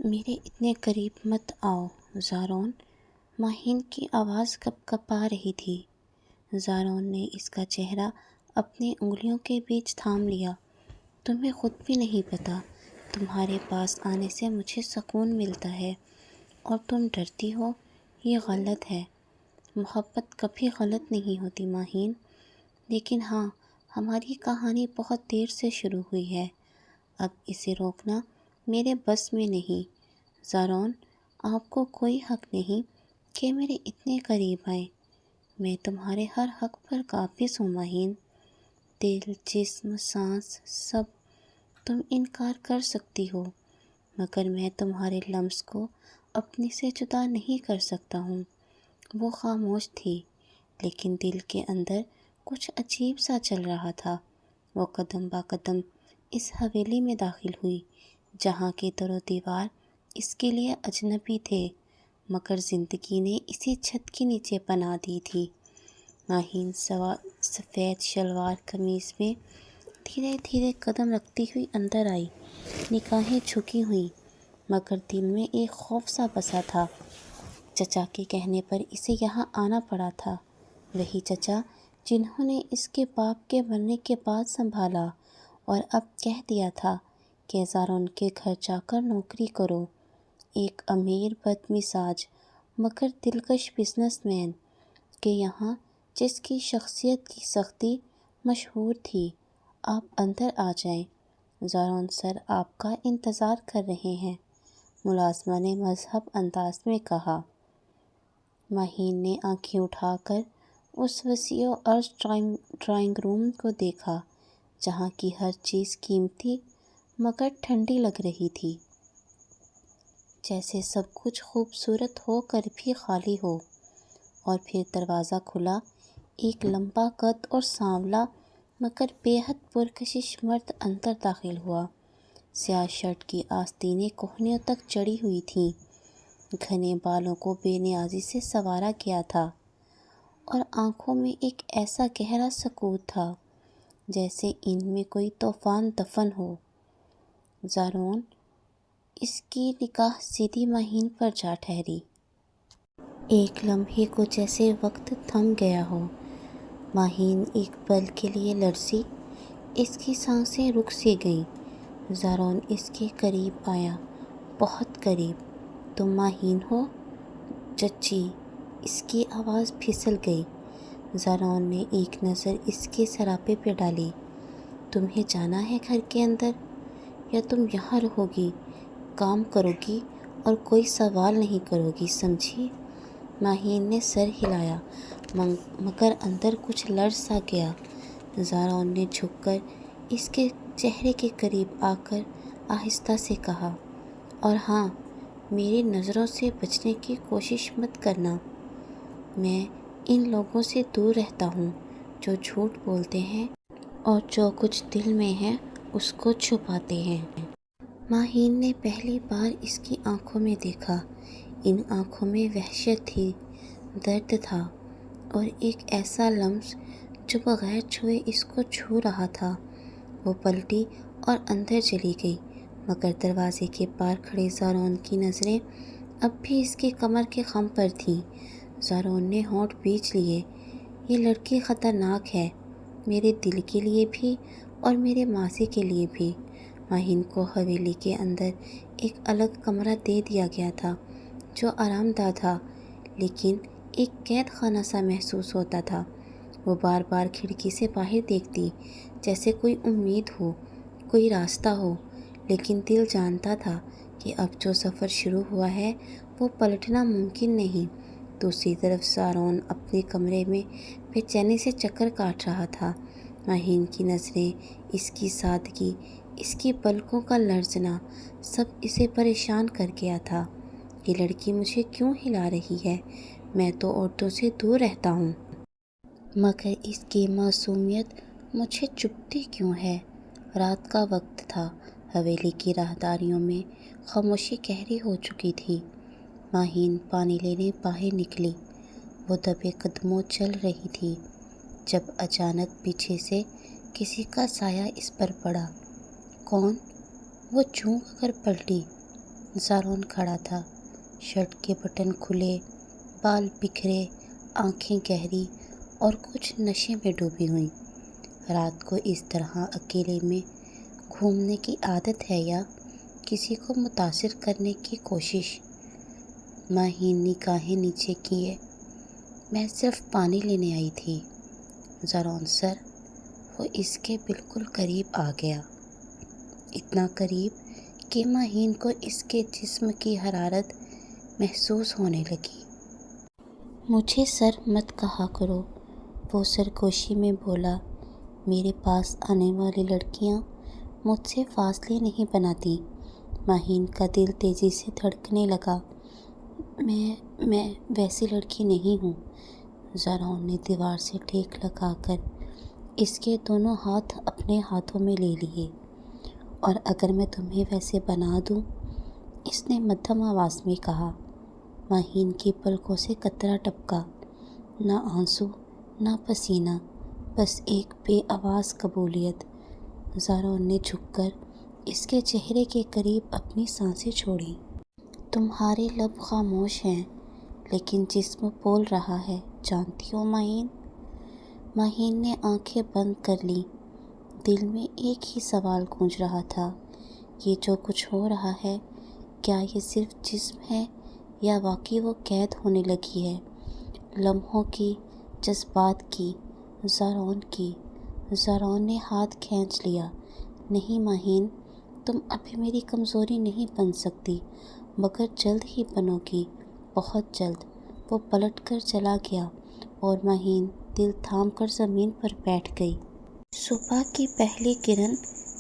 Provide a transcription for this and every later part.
میرے اتنے قریب مت آؤ زارون، ماہین کی آواز کپ کپا رہی تھی۔ زارون نے اس کا چہرہ اپنی انگلیوں کے بیچ تھام لیا۔ تمہیں خود بھی نہیں پتہ، تمہارے پاس آنے سے مجھے سکون ملتا ہے اور تم ڈرتی ہو، یہ غلط ہے۔ محبت کبھی غلط نہیں ہوتی ماہین، لیکن ہاں، ہماری کہانی بہت دیر سے شروع ہوئی ہے، اب اسے روکنا میرے بس میں نہیں۔ زارون، آپ کو کوئی حق نہیں کہ میرے اتنے قریب آئیں۔ میں تمہارے ہر حق پر قابض ہوں ماہین، دل، جسم، سانس، سب۔ تم انکار کر سکتی ہو، مگر میں تمہارے لمس کو اپنے سے جدا نہیں کر سکتا ہوں۔ وہ خاموش تھی، لیکن دل کے اندر کچھ عجیب سا چل رہا تھا۔ وہ قدم با قدم اس حویلی میں داخل ہوئی، جہاں کے در و دیوار اس کے لیے اجنبی تھے، مگر زندگی نے اسی چھت کے نیچے پناہ دی تھی۔ ماہین سفید شلوار قمیض میں دھیرے دھیرے قدم رکھتی ہوئی اندر آئی، نگاہیں جھکی ہوئیں، مگر دل میں ایک خوف سا بسا تھا۔ چچا کے کہنے پر اسے یہاں آنا پڑا تھا، وہی چچا جنہوں نے اس کے باپ کے مرنے کے بعد سنبھالا اور اب کہہ دیا تھا کہ زارون کے گھر جا کر نوکری کرو۔ ایک امیر بد مزاج مگر دلکش بزنس مین کہ یہاں جس کی شخصیت کی سختی مشہور تھی۔ آپ اندر آ جائیں، زارون سر آپ کا انتظار کر رہے ہیں، ملازمہ نے مہذب انداز میں کہا۔ ماہین نے آنکھیں اٹھا کر اس وسیع و عرض ڈرائنگ روم کو دیکھا، جہاں کی ہر چیز قیمتی مگر ٹھنڈی لگ رہی تھی، جیسے سب کچھ خوبصورت ہو کر بھی خالی ہو۔ اور پھر دروازہ کھلا، ایک لمبا قد اور سانولا مگر بے حد پرکشش مرد اندر داخل ہوا۔ سیاہ شرٹ کی آستینیں کہنیوں تک چڑھی ہوئی تھیں، گھنے بالوں کو بے نیازی سے سنوارا گیا تھا، اور آنکھوں میں ایک ایسا گہرا سکوت تھا جیسے ان میں کوئی طوفان دفن ہو۔ زارون، اس کی نگاہ سیدھی ماہین پر جا ٹھہری۔ ایک لمحے کو جیسے وقت تھم گیا ہو۔ ماہین ایک پل کے لیے لرزی، اس کی سانسیں رک سی گئیں۔ زارون اس کے قریب آیا، بہت قریب۔ تم ماہین ہو؟ چچی، اس کی آواز پھسل گئی۔ زارون نے ایک نظر اس کے سراپے پہ ڈالی۔ تمہیں جانا ہے گھر کے اندر، یا تم یہاں رہو گی، کام کرو گی اور کوئی سوال نہیں کرو گی، سمجھی؟ ماہین نے سر ہلایا، مگر اندر کچھ لرز سا گیا۔ زارون نے جھک کر اس کے چہرے کے قریب آ کر آہستہ سے کہا، اور ہاں، میری نظروں سے بچنے کی کوشش مت کرنا۔ میں ان لوگوں سے دور رہتا ہوں جو جھوٹ بولتے ہیں اور جو کچھ دل میں ہے اس کو چھپاتے ہیں۔ ماہین نے پہلی بار اس کی آنکھوں میں دیکھا۔ ان آنکھوں میں وحشت تھی، درد تھا، اور ایک ایسا لمس جو بغیر چھوئے اس کو چھو رہا تھا۔ وہ پلٹی اور اندر چلی گئی، مگر دروازے کے پار کھڑے زارون کی نظریں اب بھی اس کی کمر کے خم پر تھیں۔ زارون نے ہونٹ بیچ لیے۔ یہ لڑکی خطرناک ہے، میرے دل کے لیے بھی اور میرے ماضی کے لیے بھی۔ ماہین کو حویلی کے اندر ایک الگ کمرہ دے دیا گیا تھا جو آرام دہ تھا، لیکن ایک قید خانہ سا محسوس ہوتا تھا۔ وہ بار بار کھڑکی سے باہر دیکھتی، جیسے کوئی امید ہو، کوئی راستہ ہو، لیکن دل جانتا تھا کہ اب جو سفر شروع ہوا ہے وہ پلٹنا ممکن نہیں۔ دوسری طرف زارون اپنے کمرے میں بے چینی سے چکر کاٹ رہا تھا۔ ماہین کی نظریں، اس کی سادگی، اس کی پلکوں کا لرزنا، سب اسے پریشان کر گیا تھا۔ یہ لڑکی مجھے کیوں ہلا رہی ہے؟ میں تو عورتوں سے دور رہتا ہوں، مگر اس کی معصومیت مجھے چبھتی کیوں ہے؟ رات کا وقت تھا، حویلی کی راہداریوں میں خاموشی گہری ہو چکی تھی۔ ماہین پانی لینے باہر نکلی، وہ دبے قدموں چل رہی تھی، جب اچانک پیچھے سے کسی کا سایہ اس پر پڑا۔ کون؟ وہ چونک کر پلٹی۔ زارون کھڑا تھا، شرٹ کے بٹن کھلے، بال بکھرے، آنکھیں گہری اور کچھ نشے میں ڈوبی ہوئیں۔ رات کو اس طرح اکیلے میں گھومنے کی عادت ہے یا کسی کو متاثر کرنے کی کوشش؟ ماہین نگاہیں نیچے کیے۔ میں صرف پانی لینے آئی تھی زارون سر۔ وہ اس کے بالکل قریب آ گیا، اتنا قریب کہ ماہین کو اس کے جسم کی حرارت محسوس ہونے لگی۔ مجھے سر مت کہا کرو، وہ سرگوشی میں بولا۔ میرے پاس آنے والی لڑکیاں مجھ سے فاصلے نہیں بناتیں۔ ماہین کا دل تیزی سے دھڑکنے لگا۔ میں ویسی لڑکی نہیں ہوں۔ زارون نے دیوار سے ٹیک لگا کر اس کے دونوں ہاتھ اپنے ہاتھوں میں لے لیے۔ اور اگر میں تمہیں ویسے بنا دوں، اس نے مدھم آواز میں کہا۔ ماہین کی پلکوں سے قطرہ ٹپکا، نہ آنسو نہ پسینہ، بس ایک بے آواز قبولیت۔ زارون نے جھک کر اس کے چہرے کے قریب اپنی سانسیں چھوڑیں۔ تمہارے لب خاموش ہیں لیکن جسم بول رہا ہے، جانتی ہو ماہین؟ ماہین نے آنکھیں بند کر لیں۔ دل میں ایک ہی سوال گونج رہا تھا، یہ جو کچھ ہو رہا ہے، کیا یہ صرف جسم ہے یا واقعی وہ قید ہونے لگی ہے؟ لمحوں کی، جذبات کی، زارون کی۔ زارون نے ہاتھ کھینچ لیا۔ نہیں ماہین، تم ابھی میری کمزوری نہیں بن سکتی، مگر جلد ہی بنو گی، بہت جلد۔ وہ پلٹ کر چلا گیا اور ماہین دل تھام کر زمین پر بیٹھ گئی۔ صبح کی پہلی کرن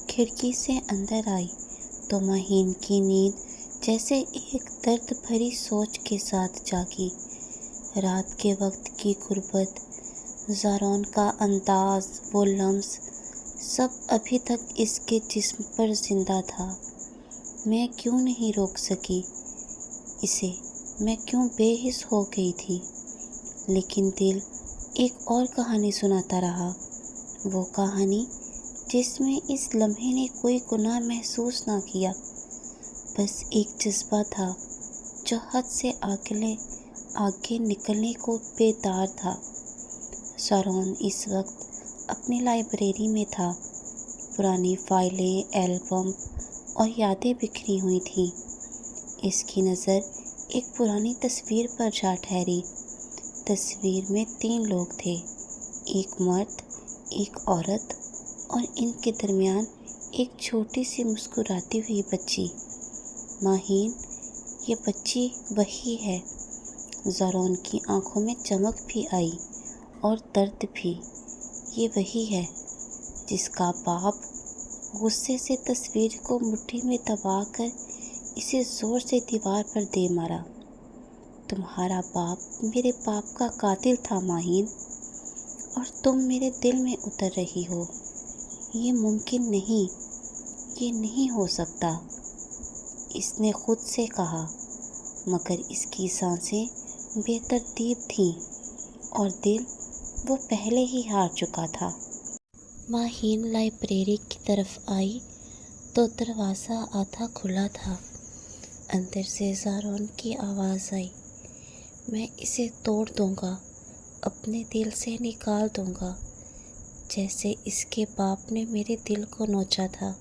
کھڑکی سے اندر آئی تو ماہین کی نیند جیسے ایک درد بھری سوچ کے ساتھ جاگی۔ رات کے وقت کی غربت، زارون کا انداز، وہ لمس، سب ابھی تک اس کے جسم پر زندہ تھا۔ میں کیوں نہیں روک سکی اسے؟ میں کیوں بے حس ہو گئی تھی؟ لیکن دل ایک اور کہانی سناتا رہا، وہ کہانی جس میں اس لمحے نے کوئی گناہ محسوس نہ کیا، بس ایک جذبہ تھا جو حد سے آگے نکلنے کو بیدار تھا۔ زارون اس وقت اپنی لائبریری میں تھا۔ پرانی فائلیں، البم اور یادیں بکھری ہوئی تھیں۔ اس کی نظر ایک پرانی تصویر پر جا ٹھہری۔ تصویر میں 3 لوگ تھے، ایک مرد، ایک عورت اور ان کے درمیان ایک چھوٹی سی مسکراتی ہوئی بچی۔ ماہین، یہ بچی وہی ہے۔ زارون کی آنکھوں میں چمک بھی آئی اور درد بھی۔ یہ وہی ہے جس کا باپ غصے سے تصویر کو مٹھی میں دبا کر اسے زور سے دیوار پر دے مارا۔ تمہارا باپ میرے باپ کا قاتل تھا ماہین، اور تم میرے دل میں اتر رہی ہو۔ یہ ممکن نہیں، یہ نہیں ہو سکتا، اس نے خود سے کہا، مگر اس کی سانسیں بے ترتیب تھیں اور دل وہ پہلے ہی ہار چکا تھا۔ ماہین لائبریری کی طرف آئی تو دروازہ آدھا کھلا تھا۔ اندر سے زارون کی آواز آئی، میں اسے توڑ دوں گا، اپنے دل سے نکال دوں گا، جیسے اس کے باپ نے میرے دل کو نوچا تھا۔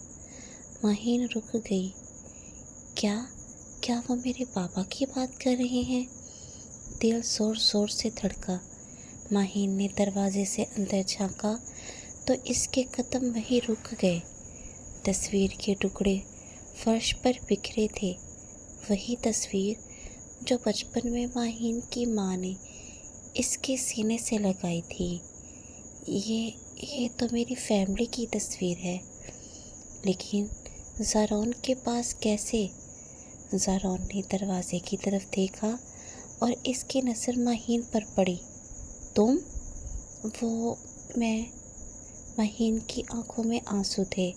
ماہین رک گئی۔ کیا وہ میرے پاپا کی بات کر رہے ہیں؟ دل زور زور سے دھڑکا۔ ماہین نے دروازے سے اندر جھانکا تو اس کے قدم وہیں رک گئے۔ تصویر کے ٹکڑے فرش پر بکھرے تھے، وہی تصویر جو بچپن میں ماہین کی ماں نے اس کے سینے سے لگائی تھی۔ یہ تو میری فیملی کی تصویر ہے، لیکن زارون کے پاس کیسے؟ زارون نے دروازے کی طرف دیکھا اور اس کی نظر ماہین پر پڑی۔ تم؟ میں ماہین کی آنکھوں میں آنسو تھے،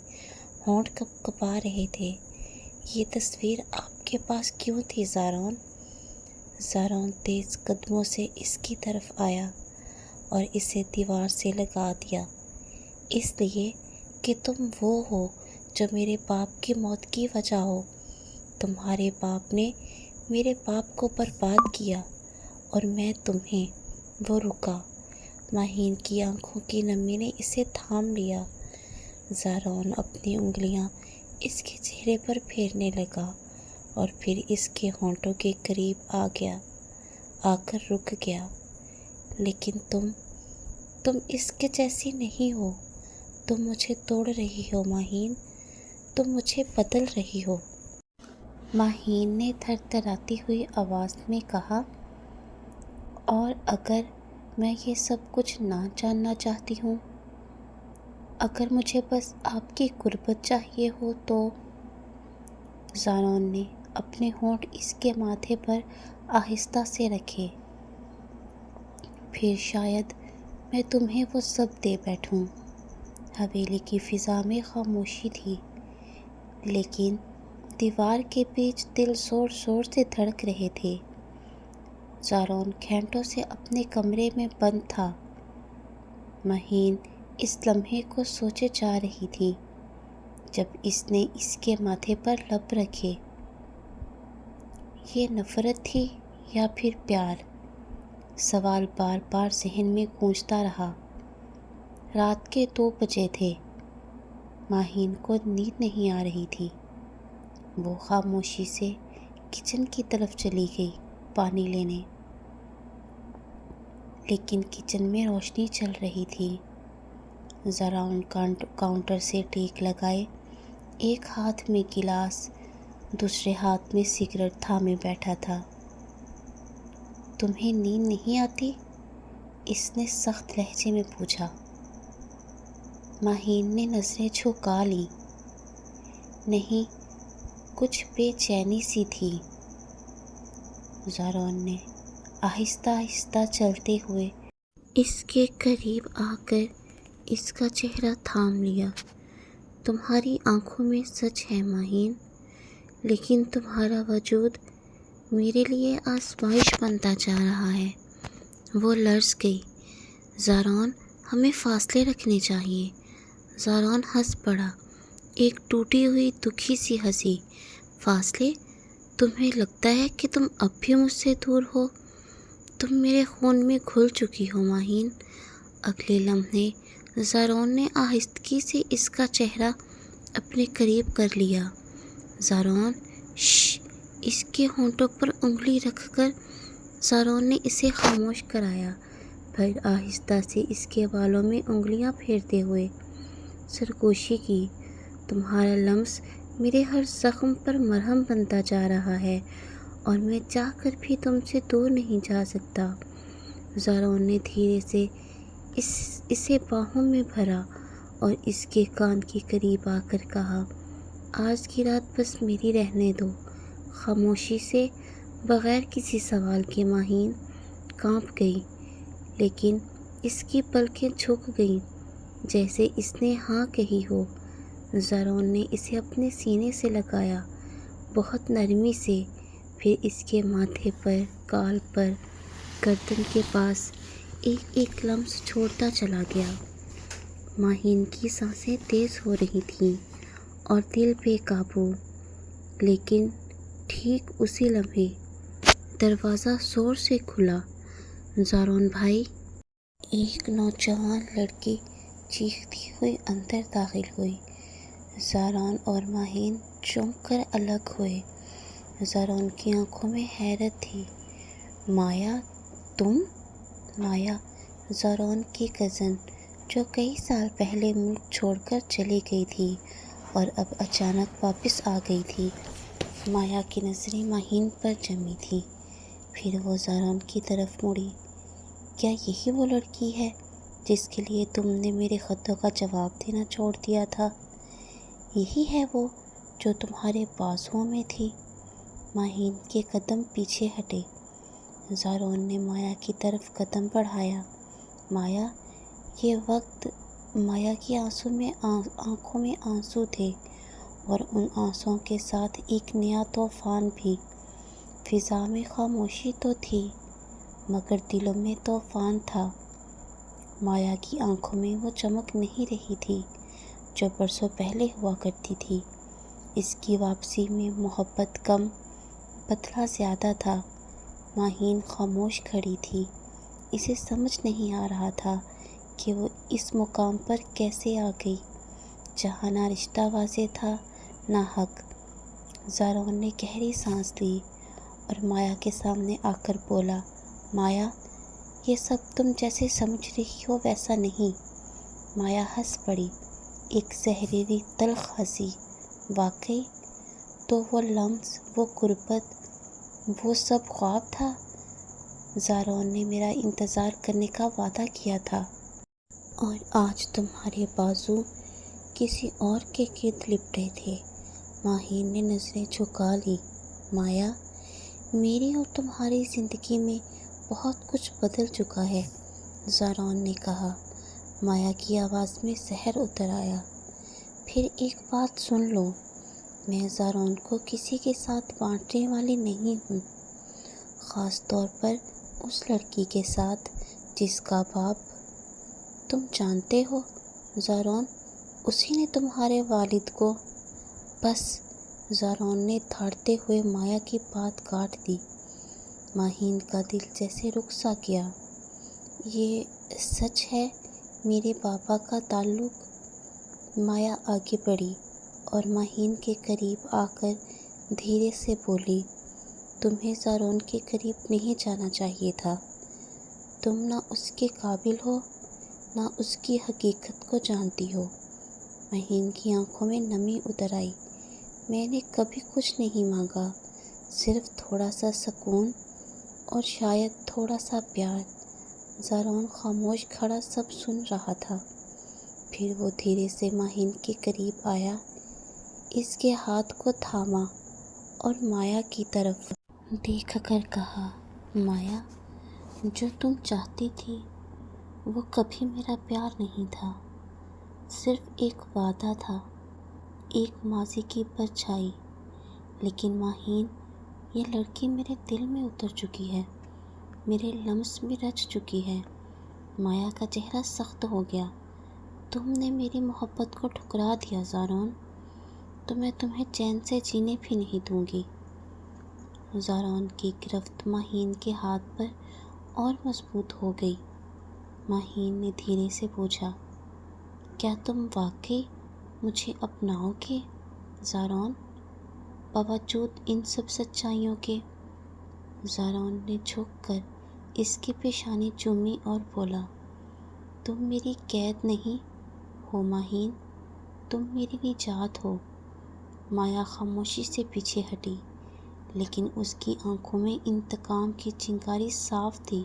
ہونٹ کپکپا رہے تھے۔ یہ تصویر آپ کے پاس کیوں تھی زارون؟ زارون تیز قدموں سے اس کی طرف آیا اور اسے دیوار سے لگا دیا۔ اس لیے کہ تم وہ ہو جو میرے باپ کی موت کی وجہ ہو۔ تمہارے باپ نے میرے باپ کو برباد کیا اور میں تمہیں۔ وہ رکا۔ ماہین کی آنکھوں کی نمی نے اسے تھام لیا۔ زارون اپنی انگلیاں اس کے چہرے پر پھیرنے لگا اور پھر اس کے ہونٹوں کے قریب آ کر رک گیا۔ لیکن تم اس کے جیسی نہیں ہو۔ تم مجھے توڑ رہی ہو ماہین، تم مجھے بدل رہی ہو۔ ماہین نے تھرتھراتی ہوئی آواز میں کہا، اور اگر میں یہ سب کچھ نہ جاننا چاہتی ہوں، اگر مجھے بس آپ کی قربت چاہیے ہو تو؟ زارون نے اپنے ہونٹ اس کے ماتھے پر آہستہ سے رکھے۔ پھر شاید میں تمہیں وہ سب دے بیٹھوں۔ حویلی کی فضا میں خاموشی تھی، لیکن دیوار کے بیچ دل زور زور سے دھڑک رہے تھے۔ زارون گھنٹوں سے اپنے کمرے میں بند تھا۔ ماہین اس لمحے کو سوچے جا رہی تھی جب اس نے اس کے ماتھے پر لب رکھے۔ یہ نفرت تھی یا پھر پیار؟ سوال بار بار ذہن میں گونجتا رہا۔ رات کے 2 بجے تھے۔ ماہین کو نیند نہیں آ رہی تھی۔ وہ خاموشی سے کچن کی طرف چلی گئی پانی لینے، لیکن کچن میں روشنی چل رہی تھی۔ زارون کاؤنٹر سے ٹیک لگائے، ایک ہاتھ میں گلاس، دوسرے ہاتھ میں سگریٹ تھامے بیٹھا تھا۔ تمہیں نیند نہیں آتی؟ اس نے سخت لہجے میں پوچھا۔ ماہین نے نظریں جھکا لیں۔ نہیں، کچھ بے چینی سی تھی۔ زارون نے آہستہ آہستہ چلتے ہوئے اس کے قریب آ کر اس کا چہرہ تھام لیا۔ تمہاری آنکھوں میں سچ ہے ماہین، لیکن تمہارا وجود میرے لیے آزمائش بنتا جا رہا ہے۔ وہ لرز گئی۔ زارون، ہمیں فاصلے رکھنے چاہیے۔ زارون ہنس پڑا، ایک ٹوٹی ہوئی دکھی سی ہنسی۔ فاصلے؟ تمہیں لگتا ہے کہ تم اب بھی مجھ سے دور ہو؟ تم میرے خون میں گھل چکی ہو ماہین۔ اگلے لمحے زارون نے آہستگی سے اس کا چہرہ اپنے قریب کر لیا۔ زارون، شش! اس کے ہونٹوں پر انگلی رکھ کر زارون نے اسے خاموش کرایا، پھر آہستہ سے اس کے بالوں میں انگلیاں پھیرتے ہوئے سرگوشی کی۔ تمہارا لمس میرے ہر زخم پر مرہم بنتا جا رہا ہے اور میں چاہ کر بھی تم سے دور نہیں جا سکتا۔ زارون نے دھیرے سے اسے باہوں میں بھرا اور اس کے کان کے قریب آ کر کہا، آج کی رات بس میری رہنے دو۔ خاموشی سے، بغیر کسی سوال کے ماہین کانپ گئی، لیکن اس کی پلکیں جھک گئیں جیسے اس نے ہاں کہی ہو۔ زارون نے اسے اپنے سینے سے لگایا، بہت نرمی سے، پھر اس کے ماتھے پر، گال پر، گردن کے پاس ایک ایک لمس چھوڑتا چلا گیا۔ ماہین کی سانسیں تیز ہو رہی تھیں اور دل بے قابو، لیکن ٹھیک اسی لمحے دروازہ زور سے کھلا۔ زارون بھائی! ایک نوجوان لڑکی چیختی ہوئی اندر داخل ہوئی۔ زارون اور ماہین چونک کر الگ ہوئے۔ زارون کی آنکھوں میں حیرت تھی۔ مایا، تم؟ مایا زارون کی کزن، جو کئی سال پہلے ملک چھوڑ کر چلی گئی تھی اور اب اچانک واپس آ گئی تھی۔ مایا کی نظریں ماہین پر جمی تھیں، پھر وہ زارون کی طرف مڑی۔ کیا یہی وہ لڑکی ہے جس کے لیے تم نے میرے خطوں کا جواب دینا چھوڑ دیا تھا؟ یہی ہے وہ جو تمہارے بازوؤں میں تھی؟ ماہین کے قدم پیچھے ہٹے۔ زارون نے مایا کی طرف قدم بڑھایا۔ مایا! یہ وقت مایا کی آنکھوں میں آنسو تھے اور ان آنسوؤں کے ساتھ ایک نیا طوفان بھی۔ فضا میں خاموشی تو تھی، مگر دلوں میں طوفان تھا۔ مایا کی آنکھوں میں وہ چمک نہیں رہی تھی جو برسوں پہلے ہوا کرتی تھی۔ اس کی واپسی میں محبت کم، بدلہ زیادہ تھا۔ ماہین خاموش کھڑی تھی۔ اسے سمجھ نہیں آ رہا تھا کہ وہ اس مقام پر کیسے آ گئی جہاں نہ رشتہ واضح تھا نہ حق۔ زارون نے گہری سانس لی اور مایا کے سامنے آ کر بولا، مایا، یہ سب تم جیسے سمجھ رہی ہو ویسا نہیں۔ مایا ہنس پڑی، ایک زہریلی تلخ ہنسی۔ واقعی؟ تو وہ لمس، وہ غربت، وہ سب خواب تھا؟ زارون نے میرا انتظار کرنے کا وعدہ کیا تھا، اور آج تمہارے بازو کسی اور کے گرد لپٹے تھے۔ ماہین نے نظریں جھکا لی۔ مایا، میری اور تمہاری زندگی میں بہت کچھ بدل چکا ہے، زارون نے کہا۔ مایا کی آواز میں زہر اتر آیا۔ پھر ایک بات سن لو، میں زارون کو کسی کے ساتھ بانٹنے والی نہیں ہوں، خاص طور پر اس لڑکی کے ساتھ جس کا باپ تم جانتے ہو زارون، اسی نے تمہارے والد کو۔ بس، زارون نے دھاڑتے ہوئے مایا کی بات کاٹ دی۔ ماہین کا دل جیسے رک سا گیا۔ یہ سچ ہے میرے پاپا کا تعلق؟ مایا آگے بڑھی اور ماہین کے قریب آ کر دھیرے سے بولی، تمہیں زارون کے قریب نہیں جانا چاہیے تھا۔ تم نہ اس کے قابل ہو، نہ اس کی حقیقت کو جانتی ہو۔ ماہین کی آنکھوں میں نمی اتر آئی۔ میں نے کبھی کچھ نہیں مانگا، صرف تھوڑا سا سکون اور شاید تھوڑا سا پیار۔ زارون خاموش کھڑا سب سن رہا تھا۔ پھر وہ دھیرے سے ماہین کے قریب آیا، اس کے ہاتھ کو تھاما اور مایا کی طرف دیکھ کر کہا، مایا، جو تم چاہتی تھی وہ کبھی میرا پیار نہیں تھا، صرف ایک وعدہ تھا، ایک ماضی کی پرچھائی۔ لیکن ماہین، یہ لڑکی میرے دل میں اتر چکی ہے، میرے لمس میں رچ چکی ہے۔ مایا کا چہرہ سخت ہو گیا۔ تم نے میری محبت کو ٹھکرا دیا زارون، تو میں تمہیں چین سے جینے بھی نہیں دوں گی۔ زارون کی گرفت ماہین کے ہاتھ پر اور مضبوط ہو گئی۔ ماہین نے دھیرے سے پوچھا، کیا تم واقعی مجھے اپناؤ گے زارون، باوجود ان سب سچائیوں کے؟ زارون نے جھک کر اس کی پیشانی چومی اور بولا، تم میری قید نہیں ہو ماہین، تم میری نجات ہو۔ مایا خاموشی سے پیچھے ہٹی، لیکن اس کی آنکھوں میں انتقام کی چنگاری صاف تھی۔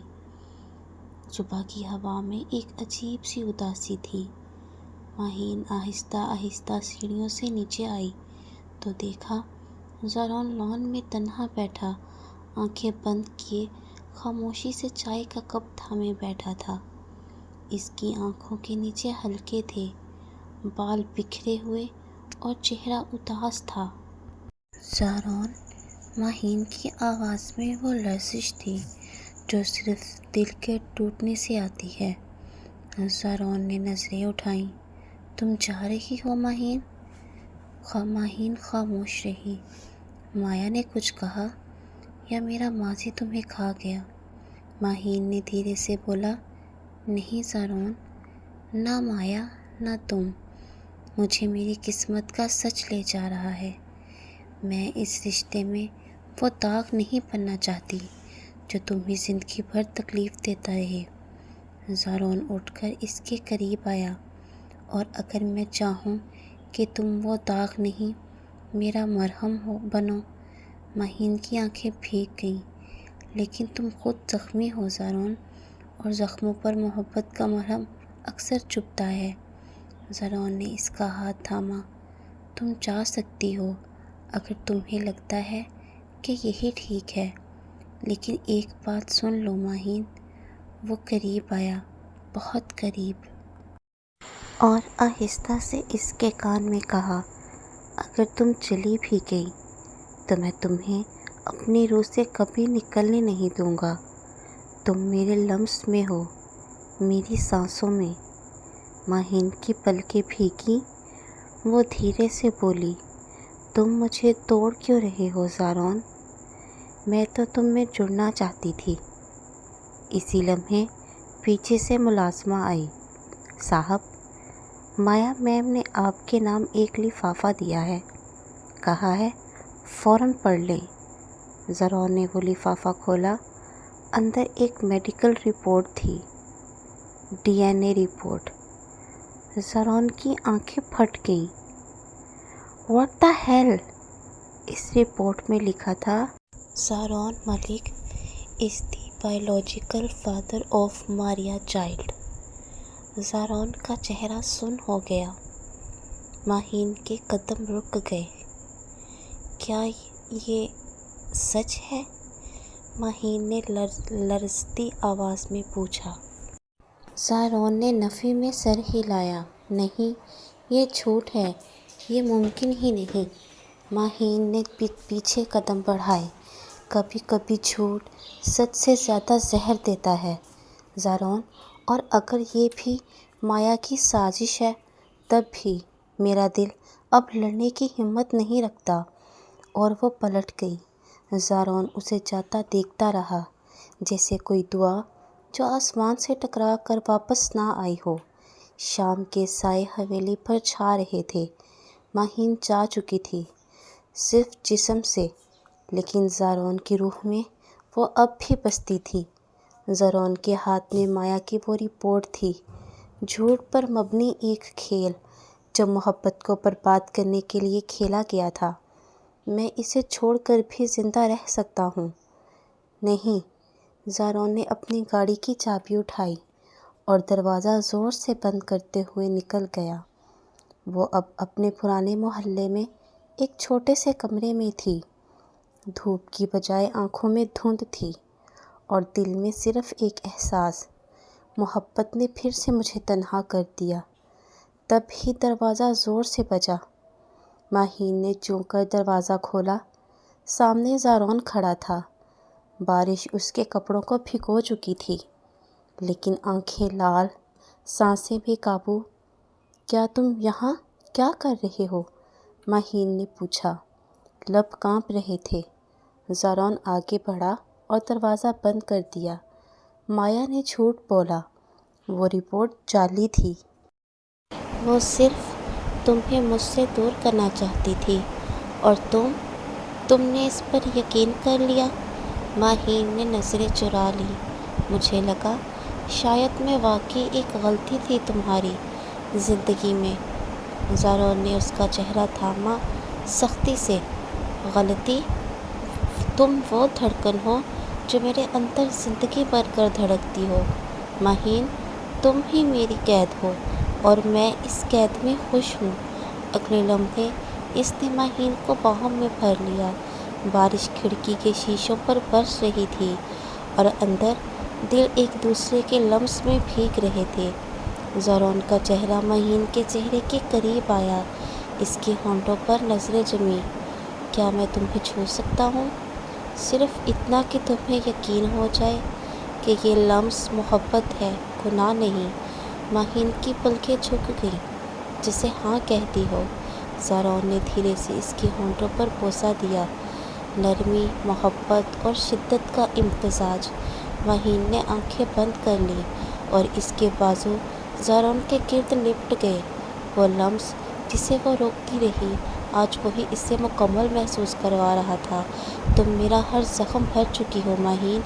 صبح کی ہوا میں ایک عجیب سی اداسی تھی۔ ماہین آہستہ آہستہ سیڑھیوں سے نیچے آئی تو دیکھا زارون لان میں تنہا بیٹھا، آنکھیں بند کیے خاموشی سے چائے کا کپ تھامے بیٹھا تھا۔ اس کی آنکھوں کے نیچے ہلکے تھے، بال بکھرے ہوئے اور چہرہ اداس تھا۔ زارون، ماہین کی آواز میں وہ لرزش تھی جو صرف دل کے ٹوٹنے سے آتی ہے۔ زارون نے نظریں اٹھائیں، تم جا رہی ہو ماہین؟ ماہین خاموش رہی۔ مایا نے کچھ کہا یا میرا ماضی تمہیں کھا گیا؟ ماہین نے دھیرے سے بولا، نہیں زارون، نہ مایا نہ تم، مجھے میری قسمت کا سچ لے جا رہا ہے۔ میں اس رشتے میں وہ داغ نہیں بننا چاہتی جو تمہیں زندگی بھر تکلیف دیتا رہے۔ زارون اٹھ کر اس کے قریب آیا، اور اگر میں چاہوں کہ تم وہ داغ نہیں، میرا مرہم بنو۔ ماہین کی آنکھیں بھیگ گئیں، لیکن تم خود زخمی ہو زارون، اور زخموں پر محبت کا مرہم اکثر چبھتا ہے۔ زارون نے اس کا ہاتھ تھاما، تم جا سکتی ہو اگر تمہیں لگتا ہے کہ یہی ٹھیک ہے، لیکن ایک بات سن لو ماہین۔ وہ قریب آیا، بہت قریب، اور آہستہ سے اس کے کان میں کہا، اگر تم چلی بھی گئی تو میں تمہیں اپنی روح سے کبھی نکلنے نہیں دوں گا۔ تم میرے لمس میں ہو، میری سانسوں میں۔ ماہین کی پلکیں بھیگی، وہ دھیرے سے بولی، تم مجھے توڑ کیوں رہے ہو زارون؟ میں تو تم میں جڑنا چاہتی تھی۔ اسی لمحے پیچھے سے ملازمہ آئی۔ صاحب، مایا میم نے آپ کے نام ایک لفافہ دیا ہے، کہا ہے فوراً پڑھ لیں۔ زارون نے وہ لفافہ کھولا۔ اندر ایک میڈیکل رپورٹ تھی، DNA رپورٹ۔ زارون کی آنکھیں پھٹ گئیں۔ What the hell? اس رپورٹ میں لکھا تھا، Zaroon Malik is the biological father of Maria child. Zaroon کا چہرہ سن ہو گیا۔ ماہین کے قدم رک گئے۔ کیا یہ سچ ہے؟ ماہین نے لرزتی آواز میں پوچھا۔ زارون نے نفی میں سر ہلایا۔ نہیں، یہ جھوٹ ہے، یہ ممکن ہی نہیں۔ ماہین نے پیچھے قدم بڑھائے۔ کبھی کبھی جھوٹ سچ سے زیادہ زہر دیتا ہے زارون، اور اگر یہ بھی مایا کی سازش ہے تب بھی میرا دل اب لڑنے کی ہمت نہیں رکھتا۔ اور وہ پلٹ گئی۔ زارون اسے جاتا دیکھتا رہا، جیسے کوئی دعا جو آسمان سے ٹکرا کر واپس نہ آئی ہو۔ شام کے سائے حویلی پر چھا رہے تھے۔ ماہین جا چکی تھی، صرف جسم سے، لیکن زارون کی روح میں وہ اب بھی بستی تھی۔ زارون کے ہاتھ میں مایا کی وہ رپورٹ تھی، جھوٹ پر مبنی ایک کھیل جو محبت کو برباد کرنے کے لیے کھیلا گیا تھا۔ میں اسے چھوڑ کر بھی زندہ رہ سکتا ہوں۔ نہیں۔ زارون نے اپنی گاڑی کی چابی اٹھائی اور دروازہ زور سے بند کرتے ہوئے نکل گیا۔ وہ اب اپنے پرانے محلے میں ایک چھوٹے سے کمرے میں تھی۔ دھوپ کی بجائے آنکھوں میں دھند تھی، اور دل میں صرف ایک احساس، محبت نے پھر سے مجھے تنہا کر دیا۔ تب ہی دروازہ زور سے بجا۔ ماہین نے چونک کر دروازہ کھولا۔ سامنے زارون کھڑا تھا۔ بارش اس کے کپڑوں کو بھگو چکی تھی، لیکن آنکھیں لال، سانسیں بے قابو۔ کیا تم یہاں کیا کر رہے ہو؟ ماہین نے پوچھا۔ لب کانپ رہے تھے۔ زارون آگے بڑھا اور دروازہ بند کر دیا۔ مایا نے جھوٹ بولا، وہ رپورٹ جعلی تھی۔ وہ صرف تمہیں مجھ سے دور کرنا چاہتی تھی، اور تم نے اس پر یقین کر لیا۔ ماہین نے نظریں چرا لیں۔ مجھے لگا شاید میں واقعی ایک غلطی تھی تمہاری زندگی میں۔ زارون نے اس کا چہرہ تھاما سختی سے۔ غلطی؟ تم وہ دھڑکن ہو جو میرے اندر زندگی بھر کر دھڑکتی ہو۔ ماہین، تم ہی میری قید ہو، اور میں اس قید میں خوش ہوں۔ اگلے لمحے اس نے ماہین کو باہوں میں بھر لیا۔ بارش کھڑکی کے شیشوں پر برس رہی تھی، اور اندر دل ایک دوسرے کے لمس میں بھیگ رہے تھے۔ زارون کا چہرہ ماہین کے چہرے کے قریب آیا۔ اس کے ہونٹوں پر نظریں جمیں۔ کیا میں تمہیں چھو سکتا ہوں؟ صرف اتنا کہ تمہیں یقین ہو جائے کہ یہ لمس محبت ہے، گناہ نہیں۔ ماہین کی پلکیں جھک گئیں، جسے ہاں کہتی ہو۔ زارون نے دھیرے سے اس کے ہونٹوں پر بوسہ دیا۔ نرمی، محبت اور شدت کا امتزاج۔ ماہین نے آنکھیں بند کر لیں، اور اس کے بازو زارون کے گرد لپٹ گئے۔ وہ لمس جسے وہ روکتی رہی، آج وہی اسے مکمل محسوس کروا رہا تھا۔ تم میرا ہر زخم بھر چکی ہو ماہین،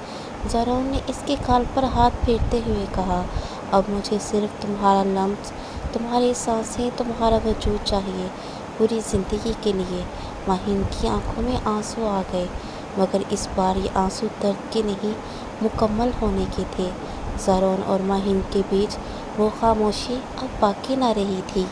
زارون نے اس کے گال پر ہاتھ پھیرتے ہوئے کہا۔ اب مجھے صرف تمہارا لمس، تمہاری سانسیں، تمہارا وجود چاہیے، پوری زندگی کے لیے۔ ماہین کی آنکھوں میں آنسو آ گئے، مگر اس بار یہ آنسو درد کے نہیں، مکمل ہونے کے تھے۔ زارون اور ماہین کے بیچ وہ خاموشی اب باقی نہ رہی تھی۔